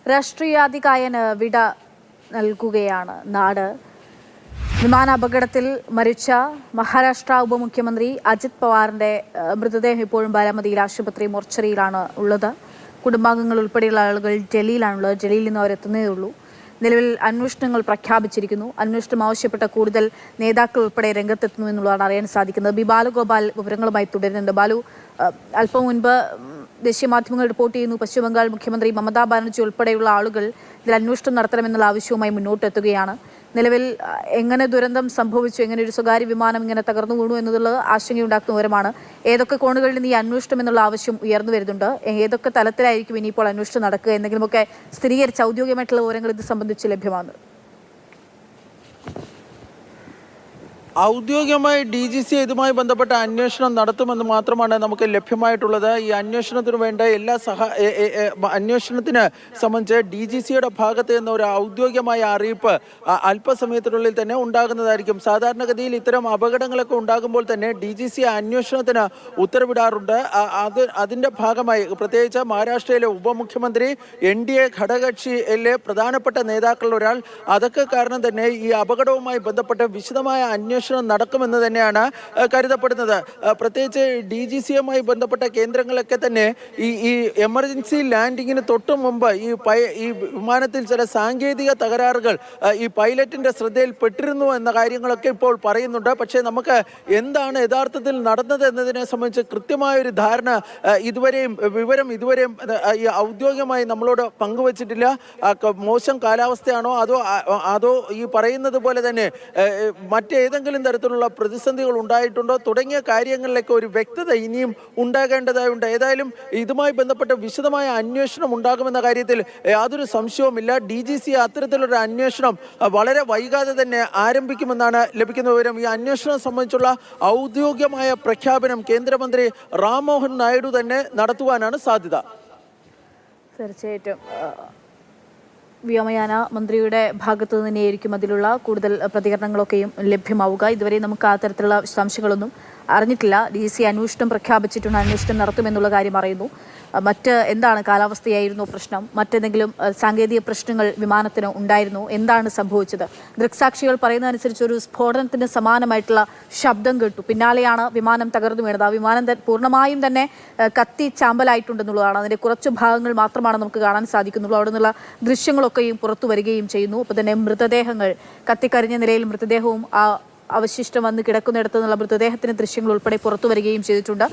രാഷ്ട്രീയാധികായന് വിട നൽകുകയാണ് നാട്. വിമാനാപകടത്തിൽ മരിച്ച മഹാരാഷ്ട്ര ഉപമുഖ്യമന്ത്രി അജിത് പവാറിന്റെ മൃതദേഹം ഇപ്പോഴും ബാരാമതിയിൽ ആശുപത്രി മോർച്ചറിയിലാണ് ഉള്ളത്. കുടുംബാംഗങ്ങൾ ഉൾപ്പെടെയുള്ള ആളുകൾ ഡൽഹിയിലാണുള്ളത്. ഡൽഹിയിൽ നിന്ന് അവരെത്തുന്നതേ ഉള്ളൂ. നിലവിൽ അന്വേഷണങ്ങൾ പ്രഖ്യാപിച്ചിരിക്കുന്നു. അന്വേഷണം ആവശ്യപ്പെട്ട കൂടുതൽ നേതാക്കൾ ഉൾപ്പെടെ രംഗത്തെത്തുന്നു എന്നുള്ളതാണ് അറിയാൻ സാധിക്കുന്നത്. ബി ബാലുഗോപാൽ വിവരങ്ങളുമായി തുടരുന്നുണ്ട്. ബാലു, അല്പം മുൻപ് ദേശീയ മാധ്യമങ്ങൾ റിപ്പോർട്ട് ചെയ്യുന്നു പശ്ചിമബംഗാൾ മുഖ്യമന്ത്രി മമതാ ബാനർജി ഉൾപ്പെടെയുള്ള ആളുകൾ ഇതിൽ അന്വേഷണം നടത്തണമെന്നുള്ള ആവശ്യവുമായി മുന്നോട്ടെത്തുകയാണ്. നിലവിൽ എങ്ങനെ ദുരന്തം സംഭവിച്ചു, എങ്ങനെ ഒരു സ്വകാര്യ വിമാനം ഇങ്ങനെ തകർന്നു വീണു എന്നുള്ളത് ആശങ്കയുണ്ടാക്കുന്ന വിവരമാണ്. ഏതൊക്കെ കോണുകളിൽ നിന്ന് ഈ അന്വേഷണം എന്നുള്ള ആവശ്യം ഉയർന്നു വരുന്നുണ്ട്? ഏതൊക്കെ തലത്തിലായിരിക്കും ഇനിയിപ്പോൾ അന്വേഷണം നടക്കുക? എന്തെങ്കിലുമൊക്കെ സ്ഥിരീകരിച്ച ഔദ്യോഗികമായിട്ടുള്ള വിവരങ്ങൾ ഇത് സംബന്ധിച്ച് ലഭ്യമാണ്? ഔദ്യോഗികമായി DGC ഇതുമായി ബന്ധപ്പെട്ട അന്വേഷണം നടത്തുമെന്ന് മാത്രമാണ് നമുക്ക് ലഭ്യമായിട്ടുള്ളത്. ഈ അന്വേഷണത്തിന് വേണ്ട എല്ലാ അന്വേഷണത്തിന് സംബന്ധിച്ച് DGCയുടെ ഭാഗത്ത് നിന്ന് ഒരു ഔദ്യോഗികമായ അറിയിപ്പ് അല്പസമയത്തിനുള്ളിൽ തന്നെ ഉണ്ടാകുന്നതായിരിക്കും. സാധാരണഗതിയിൽ ഇത്തരം അപകടങ്ങളൊക്കെ ഉണ്ടാകുമ്പോൾ തന്നെ DGC അന്വേഷണത്തിന് ഉത്തരവിടാറുണ്ട്. അതിൻ്റെ ഭാഗമായി പ്രത്യേകിച്ച് മഹാരാഷ്ട്രയിലെ ഉപമുഖ്യമന്ത്രി NDA ഘടകകക്ഷിയിലെ പ്രധാനപ്പെട്ട നേതാക്കളിൽ ഒരാൾ, അതൊക്കെ കാരണം തന്നെ ഈ അപകടവുമായി ബന്ധപ്പെട്ട് വിശദമായ അന്വേഷണം നടക്കുമെന്ന് തന്നെയാണ് കരുതപ്പെടുന്നത്. പ്രത്യേകിച്ച് DGCയുമായി ബന്ധപ്പെട്ട കേന്ദ്രങ്ങളൊക്കെ തന്നെ ഈ എമർജൻസി ലാൻഡിങ്ങിന് തൊട്ടു മുമ്പ് ഈ വിമാനത്തിൽ ചില സാങ്കേതിക തകരാറുകൾ ഈ പൈലറ്റിന്റെ ശ്രദ്ധയിൽപ്പെട്ടിരുന്നു എന്ന കാര്യങ്ങളൊക്കെ ഇപ്പോൾ പറയുന്നുണ്ട്. പക്ഷേ നമുക്ക് എന്താണ് യഥാർത്ഥത്തിൽ നടന്നത് എന്നതിനെ സംബന്ധിച്ച് കൃത്യമായൊരു ധാരണ വിവരം ഇതുവരെയും ഈ ഔദ്യോഗികമായി നമ്മളോട് പങ്കുവച്ചിട്ടില്ല. മോശം കാലാവസ്ഥയാണോ അതോ ഈ പറയുന്നത് പോലെ തന്നെ മറ്റേതെങ്കിലും തരത്തിലുള്ള പ്രതിസന്ധികൾ ഉണ്ടായിട്ടുണ്ടോ തുടങ്ങിയ കാര്യങ്ങളിലേക്ക് ഒരു വ്യക്തത ഇനിയും ഉണ്ടാകേണ്ടതായുണ്ട്. ഏതായാലും ഇതുമായി ബന്ധപ്പെട്ട വിശദമായ അന്വേഷണം ഉണ്ടാകുമെന്ന കാര്യത്തിൽ യാതൊരു സംശയവുമില്ല. DGC അത്തരത്തിലൊരു അന്വേഷണം വളരെ വൈകാതെ തന്നെ ആരംഭിക്കുമെന്നാണ് ലഭിക്കുന്ന വിവരം. ഈ അന്വേഷണം സംബന്ധിച്ചുള്ള ഔദ്യോഗികമായ പ്രഖ്യാപനം കേന്ദ്രമന്ത്രി റാം മോഹൻ നായിഡു തന്നെ നടത്തുവാനാണ് സാധ്യത. തീർച്ചയായിട്ടും വ്യോമയാന മന്ത്രിയുടെ ഭാഗത്തു തന്നെയായിരിക്കും അതിലുള്ള കൂടുതൽ പ്രതികരണങ്ങളൊക്കെയും ലഭ്യമാവുക. ഇതുവരെ നമുക്ക് ആ തരത്തിലുള്ള വിശദാംശങ്ങളൊന്നും അറിഞ്ഞിട്ടില്ല. DGC അന്വേഷണം പ്രഖ്യാപിച്ചിട്ടുണ്ട്, അന്വേഷണം നടത്തുമെന്നുള്ള കാര്യം അറിയുന്നു. എന്താണ് കാലാവസ്ഥയായിരുന്നു പ്രശ്നം? മറ്റെന്തെങ്കിലും സാങ്കേതിക പ്രശ്നങ്ങൾ വിമാനത്തിന് ഉണ്ടായിരുന്നു? എന്താണ് സംഭവിച്ചത്? ദൃക്സാക്ഷികൾ പറയുന്നതനുസരിച്ച് ഒരു സ്ഫോടനത്തിന് സമാനമായിട്ടുള്ള ശബ്ദം കേട്ടു. പിന്നാലെയാണ് വിമാനം തകർന്നു വീണത്. ആ വിമാനം പൂർണ്ണമായും തന്നെ കത്തി ചാമ്പലായിട്ടുണ്ടെന്നുള്ളതാണ്. അതിൻ്റെ കുറച്ച് ഭാഗങ്ങൾ മാത്രമാണ് നമുക്ക് കാണാൻ സാധിക്കുന്നുള്ളൂ. അവിടെ നിന്നുള്ള ദൃശ്യങ്ങളൊക്കെയും പുറത്തു വരികയും ചെയ്യുന്നു. അപ്പോൾ തന്നെ മൃതദേഹങ്ങൾ കത്തിക്കരിഞ്ഞ നിലയിൽ മൃതദേഹവും അവശിഷ്ടം വന്ന് കിടക്കുന്നിടത്തു നിന്നുള്ള മൃതദേഹത്തിന് ദൃശ്യങ്ങൾ ഉൾപ്പെടെ പുറത്തു വരികയും ചെയ്തിട്ടുണ്ട്.